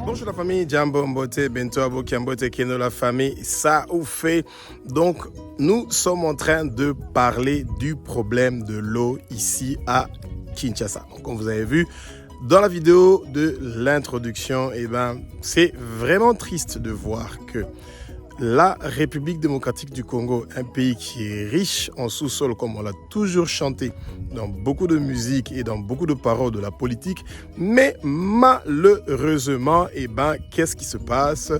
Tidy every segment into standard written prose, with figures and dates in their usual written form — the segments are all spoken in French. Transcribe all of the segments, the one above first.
Bonjour la famille, Jambo Mbote, Bento Aboki Mbote, Keno la famille, ça ou fait. Donc, nous sommes en train de parler du problème de l'eau ici à Kinshasa. Donc, comme vous avez vu dans la vidéo de l'introduction, c'est vraiment triste de voir que la République démocratique du Congo, un pays qui est riche en sous-sol, comme on l'a toujours chanté dans beaucoup de musique et dans beaucoup de paroles de la politique, mais malheureusement, qu'est-ce qui se passe?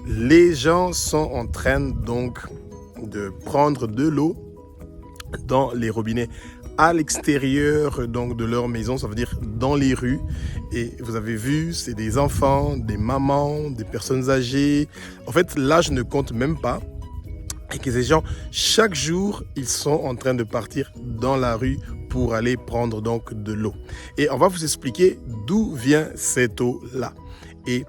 Les gens sont en train donc de prendre de l'eau dans les robinets à l'extérieur donc de leur maison, ça veut dire dans les rues. Et vous avez vu, c'est des enfants, des mamans, des personnes âgées. En fait, là, je ne compte même pas. Et que ces gens, chaque jour, ils sont en train de partir dans la rue pour aller prendre donc de l'eau. Et on va vous expliquer d'où vient cette eau-là. Et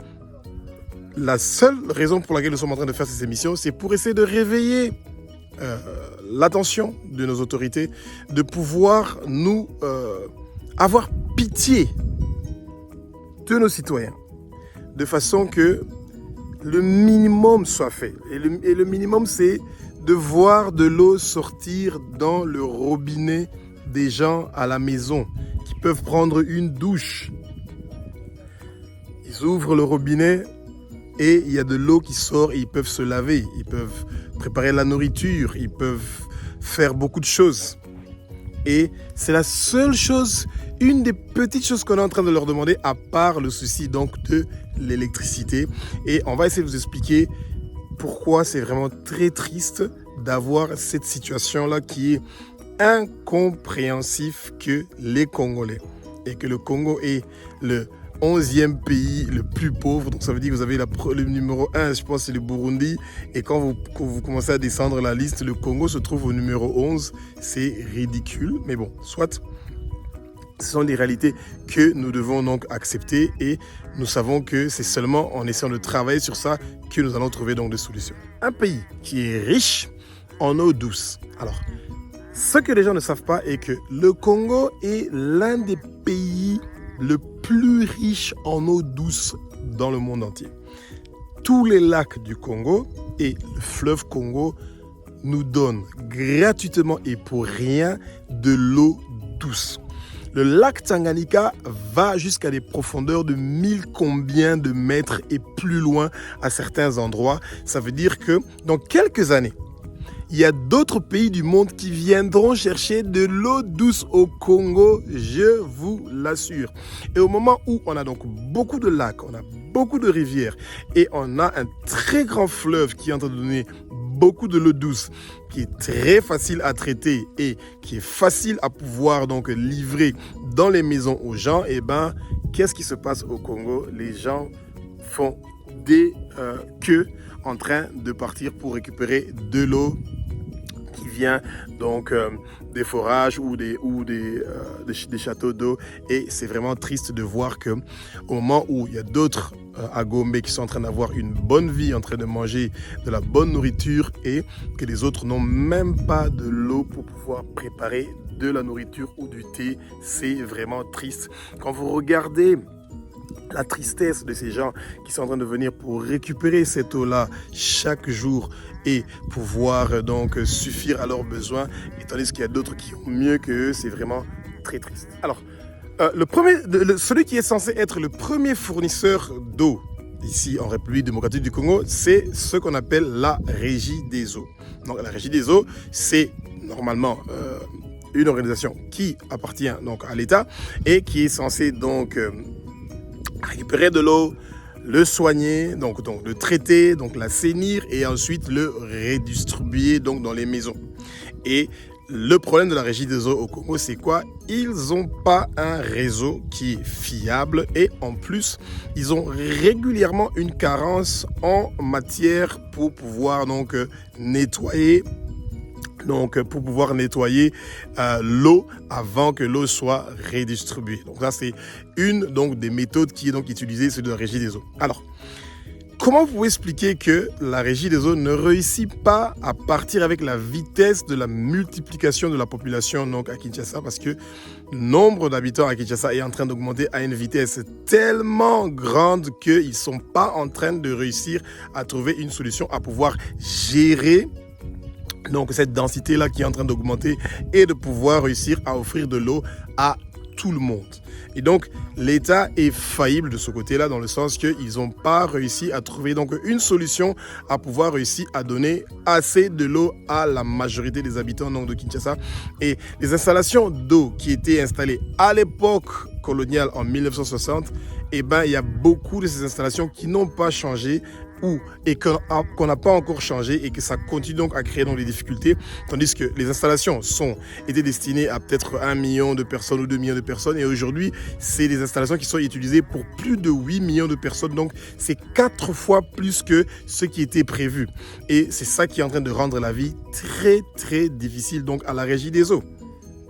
la seule raison pour laquelle nous sommes en train de faire ces émissions, c'est pour essayer de réveiller l'attention de nos autorités, de pouvoir nous avoir pitié de nos citoyens, de façon que le minimum soit fait. Et le minimum, c'est de voir de l'eau sortir dans le robinet des gens à la maison, qui peuvent prendre une douche. Ils ouvrent le robinet et il y a de l'eau qui sort et ils peuvent se laver, ils peuvent préparer la nourriture, ils peuvent faire beaucoup de choses. Et c'est la seule chose, une des petites choses qu'on est en train de leur demander, à part le souci donc de l'électricité. Et on va essayer de vous expliquer pourquoi c'est vraiment très triste d'avoir cette situation-là qui est incompréhensif que les Congolais. Et que le Congo est le 11e pays le plus pauvre, donc ça veut dire que vous avez le numéro 1, je pense c'est le Burundi, et quand vous commencez à descendre la liste, le Congo se trouve au numéro 11, c'est ridicule, mais bon, soit, ce sont des réalités que nous devons donc accepter, et nous savons que c'est seulement en essayant de travailler sur ça que nous allons trouver donc des solutions. Un pays qui est riche en eau douce. Alors, ce que les gens ne savent pas est que le Congo est l'un des pays le plus riche en eau douce dans le monde entier. Tous les lacs du Congo et le fleuve Congo nous donnent gratuitement et pour rien de l'eau douce. Le lac Tanganyika va jusqu'à des profondeurs de 1000 combien de mètres et plus loin à certains endroits. Ça veut dire que dans quelques années, il y a d'autres pays du monde qui viendront chercher de l'eau douce au Congo, je vous l'assure. Et au moment où on a donc beaucoup de lacs, on a beaucoup de rivières et on a un très grand fleuve qui est en train de donner beaucoup de l'eau douce, qui est très facile à traiter et qui est facile à pouvoir donc livrer dans les maisons aux gens, qu'est-ce qui se passe au Congo? Les gens font des queues en train de partir pour récupérer de l'eau qui vient donc des forages ou des châteaux d'eau. Et c'est vraiment triste de voir que au moment où il y a d'autres à Gombe qui sont en train d'avoir une bonne vie, en train de manger de la bonne nourriture, et que les autres n'ont même pas de l'eau pour pouvoir préparer de la nourriture ou du thé, c'est vraiment triste. Quand vous regardez la tristesse de ces gens qui sont en train de venir pour récupérer cette eau-là chaque jour et pouvoir donc suffire à leurs besoins, et tandis qu'il y a d'autres qui ont mieux que eux, c'est vraiment très triste. Alors, celui qui est censé être le premier fournisseur d'eau ici en République démocratique du Congo, c'est ce qu'on appelle la Régie des eaux. Donc la Régie des eaux, c'est normalement une organisation qui appartient donc à l'État et qui est censée donc récupérer de l'eau, le soigner, donc le traiter, donc l'assainir et ensuite le redistribuer donc dans les maisons. Et le problème de la régie des eaux au Congo, c'est quoi? Ils n'ont pas un réseau qui est fiable et en plus, ils ont régulièrement une carence en matière pour pouvoir donc nettoyer. Donc, pour pouvoir nettoyer l'eau avant que l'eau soit redistribuée. Donc, ça, c'est une donc, des méthodes qui est donc utilisée, c'est de la régie des eaux. Alors, comment vous pouvez expliquer que la régie des eaux ne réussit pas à partir avec la vitesse de la multiplication de la population donc, à Kinshasa? Parce que le nombre d'habitants à Kinshasa est en train d'augmenter à une vitesse tellement grande qu'ils ne sont pas en train de réussir à trouver une solution à pouvoir gérer donc cette densité-là qui est en train d'augmenter et de pouvoir réussir à offrir de l'eau à tout le monde. Et donc, l'État est faillible de ce côté-là dans le sens qu'ils n'ont pas réussi à trouver donc une solution à pouvoir réussir à donner assez de l'eau à la majorité des habitants donc, de Kinshasa. Et les installations d'eau qui étaient installées à l'époque coloniale en 1960, eh ben, il y a beaucoup de ces installations qui n'ont pas changé et qu'on n'a pas encore changé et que ça continue donc à créer donc des difficultés, tandis que les installations étaient destinées à peut-être 1 million de personnes ou 2 millions de personnes et aujourd'hui c'est des installations qui sont utilisées pour plus de 8 millions de personnes, donc c'est 4 fois plus que ce qui était prévu et c'est ça qui est en train de rendre la vie très très difficile donc à la régie des eaux.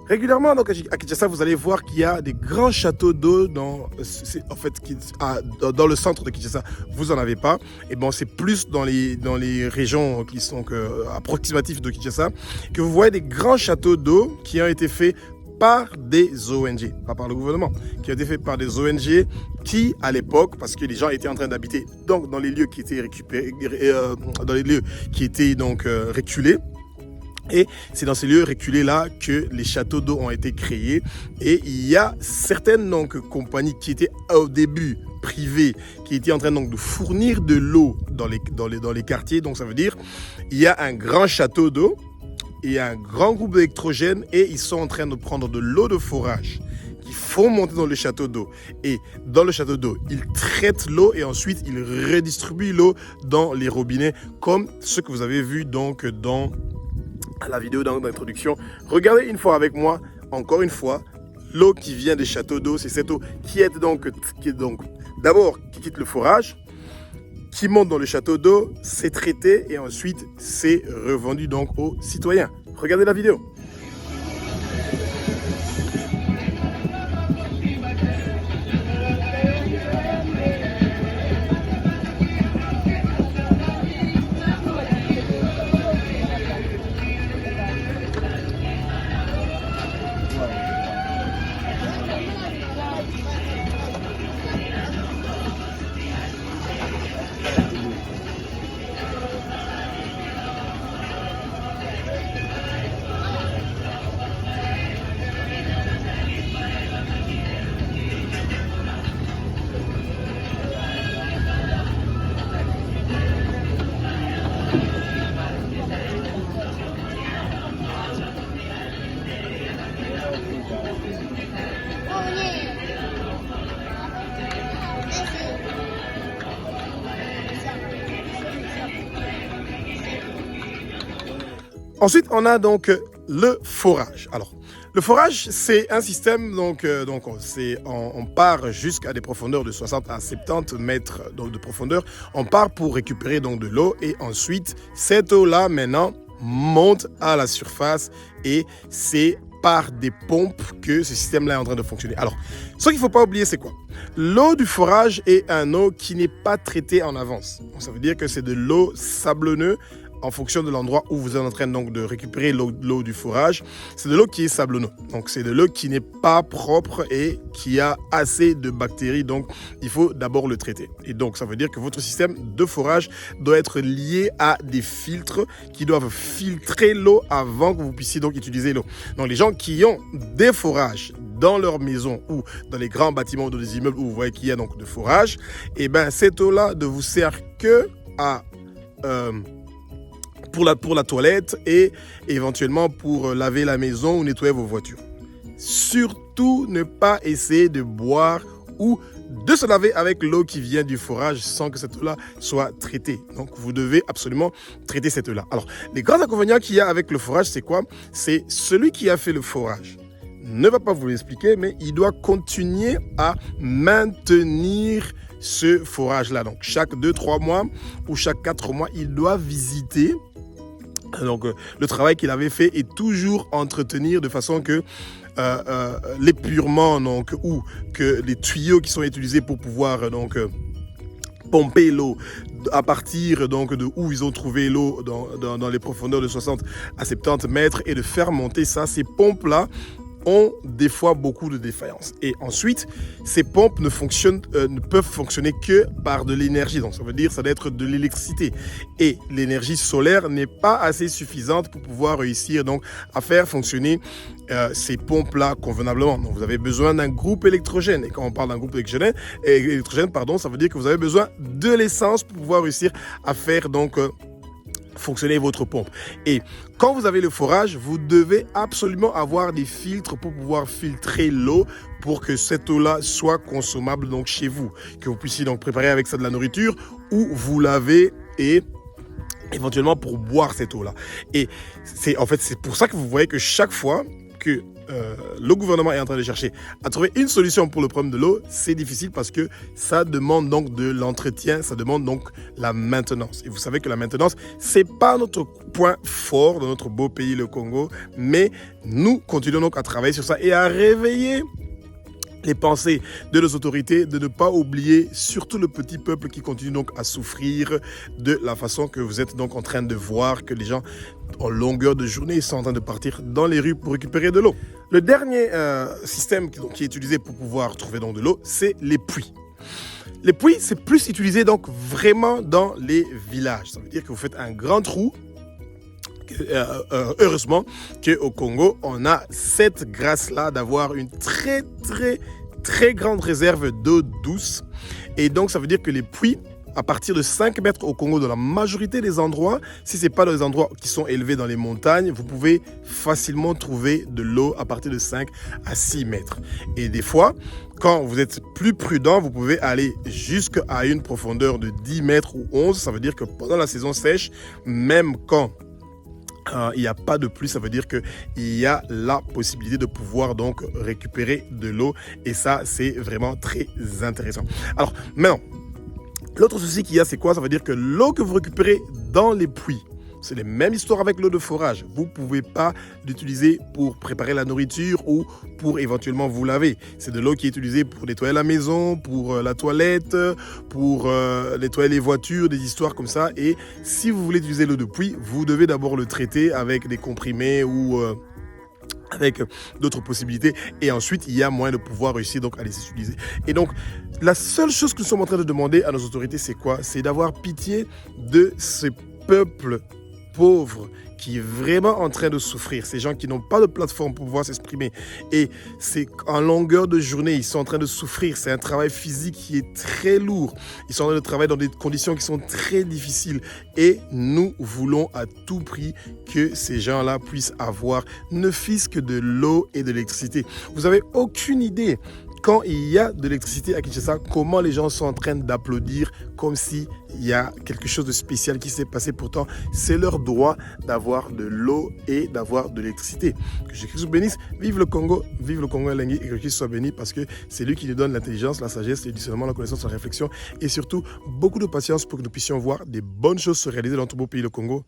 Régulièrement, donc, à Kinshasa, vous allez voir qu'il y a des grands châteaux d'eau dans le centre de Kinshasa. Vous n'en avez pas. Et bon, c'est plus dans les régions qui sont approximatives de Kinshasa que vous voyez des grands châteaux d'eau qui ont été faits par des ONG, pas par le gouvernement, qui ont été faits par des ONG qui, à l'époque, parce que les gens étaient en train d'habiter donc dans les lieux qui étaient récupérés, dans les lieux qui étaient donc reculés. Et c'est dans ces lieux reculés-là que les châteaux d'eau ont été créés. Et il y a certaines donc, compagnies qui étaient au début privées, qui étaient en train donc, de fournir de l'eau dans les quartiers. Donc ça veut dire il y a un grand château d'eau et un grand groupe d'électrogènes et ils sont en train de prendre de l'eau de forage qu'il faut monter dans le château d'eau. Et dans le château d'eau, ils traitent l'eau et ensuite ils redistribuent l'eau dans les robinets comme ce que vous avez vu donc dans la vidéo d'introduction. Regardez une fois avec moi, encore une fois, l'eau qui vient des châteaux d'eau, c'est cette eau qui est donc d'abord qui quitte le forage, qui monte dans le château d'eau, c'est traité et ensuite c'est revendu donc aux citoyens. Regardez la vidéo. Ensuite, on a donc le forage. Alors, le forage, c'est un système, on part jusqu'à des profondeurs de 60 à 70 mètres de profondeur. On part pour récupérer donc de l'eau et ensuite, cette eau-là, maintenant, monte à la surface et c'est par des pompes que ce système-là est en train de fonctionner. Alors, ce qu'il ne faut pas oublier, c'est quoi? L'eau du forage est une eau qui n'est pas traitée en avance. Donc, ça veut dire que c'est de l'eau sablonneuse en fonction de l'endroit où vous êtes en train donc, de récupérer l'eau du forage. C'est de l'eau qui est sablonneuse. Donc, c'est de l'eau qui n'est pas propre et qui a assez de bactéries. Donc, il faut d'abord le traiter. Et donc, ça veut dire que votre système de forage doit être lié à des filtres qui doivent filtrer l'eau avant que vous puissiez donc utiliser l'eau. Donc, les gens qui ont des forages dans leur maison ou dans les grands bâtiments ou dans les immeubles où vous voyez qu'il y a donc de forage, et bien, cette eau-là ne vous sert que à... pour la toilette et éventuellement pour laver la maison ou nettoyer vos voitures. Surtout ne pas essayer de boire ou de se laver avec l'eau qui vient du forage sans que cette eau-là soit traitée. Donc, vous devez absolument traiter cette eau-là. Alors, les grands inconvénients qu'il y a avec le forage, c'est quoi? C'est celui qui a fait le forage ne va pas vous l'expliquer, mais il doit continuer à maintenir ce forage-là. Donc, chaque 2-3 mois ou chaque 4 mois, il doit visiter donc, le travail qu'il avait fait et toujours entretenir de façon que l'épurement donc, ou que les tuyaux qui sont utilisés pour pouvoir pomper l'eau à partir donc, de où ils ont trouvé l'eau dans les profondeurs de 60 à 70 mètres et de faire monter ça, ces pompes-là ont des fois beaucoup de défaillances. Et ensuite, ces pompes ne peuvent fonctionner que par de l'énergie. Donc ça veut dire que ça doit être de l'électricité. Et l'énergie solaire n'est pas assez suffisante pour pouvoir réussir donc, à faire fonctionner ces pompes-là convenablement. Donc vous avez besoin d'un groupe électrogène. Et quand on parle d'un groupe électrogène, ça veut dire que vous avez besoin de l'essence pour pouvoir réussir à faire donc fonctionner votre pompe. Et quand vous avez le forage, vous devez absolument avoir des filtres pour pouvoir filtrer l'eau pour que cette eau-là soit consommable donc chez vous, que vous puissiez donc préparer avec ça de la nourriture ou vous laver et éventuellement pour boire cette eau-là. Et c'est pour ça que vous voyez que chaque fois que le gouvernement est en train de chercher à trouver une solution pour le problème de l'eau, c'est difficile parce que ça demande donc de l'entretien, ça demande donc la maintenance. Et vous savez que la maintenance, c'est pas notre point fort de notre beau pays, le Congo, mais nous continuons donc à travailler sur ça et à réveiller les pensées de nos autorités, de ne pas oublier surtout le petit peuple qui continue donc à souffrir de la façon que vous êtes donc en train de voir que les gens en longueur de journée sont en train de partir dans les rues pour récupérer de l'eau. Le dernier système qui est utilisé pour pouvoir trouver donc de l'eau, c'est les puits. Les puits, c'est plus utilisé donc vraiment dans les villages. Ça veut dire que vous faites un grand trou. Heureusement qu'au Congo, on a cette grâce-là d'avoir une très grande réserve d'eau douce. Et donc, ça veut dire que les puits, à partir de 5 mètres au Congo, dans la majorité des endroits, si ce n'est pas dans les endroits qui sont élevés dans les montagnes, vous pouvez facilement trouver de l'eau à partir de 5 à 6 mètres. Et des fois, quand vous êtes plus prudent, vous pouvez aller jusqu'à une profondeur de 10 mètres ou 11. Ça veut dire que pendant la saison sèche, même quand il n'y a pas de pluie, ça veut dire qu'il y a la possibilité de pouvoir donc récupérer de l'eau et ça c'est vraiment très intéressant. Alors maintenant, l'autre souci qu'il y a c'est quoi? Ça veut dire que l'eau que vous récupérez dans les puits, c'est les mêmes histoires avec l'eau de forage. Vous ne pouvez pas l'utiliser pour préparer la nourriture ou pour éventuellement vous laver. C'est de l'eau qui est utilisée pour nettoyer la maison, pour la toilette, pour nettoyer les voitures, des histoires comme ça. Et si vous voulez utiliser l'eau de puits, vous devez d'abord le traiter avec des comprimés ou avec d'autres possibilités. Et ensuite, il y a moyen de pouvoir réussir donc à les utiliser. Et donc, la seule chose que nous sommes en train de demander à nos autorités, c'est quoi? C'est d'avoir pitié de ces peuples pauvres qui est vraiment en train de souffrir, ces gens qui n'ont pas de plateforme pour pouvoir s'exprimer et c'est en longueur de journée, ils sont en train de souffrir, c'est un travail physique qui est très lourd, ils sont en train de travailler dans des conditions qui sont très difficiles et nous voulons à tout prix que ces gens-là puissent avoir ne fût-ce que de l'eau et de l'électricité. Vous n'avez aucune idée quand il y a de l'électricité à Kinshasa, comment les gens sont en train d'applaudir comme s'il y a quelque chose de spécial qui s'est passé. Pourtant, c'est leur droit d'avoir de l'eau et d'avoir de l'électricité. Que Jésus vous bénisse. Vive le Congo Elengi et que Christ soit béni parce que c'est lui qui nous donne l'intelligence, la sagesse, le discernement, la connaissance, la réflexion et surtout beaucoup de patience pour que nous puissions voir des bonnes choses se réaliser dans tout beau pays, le Congo.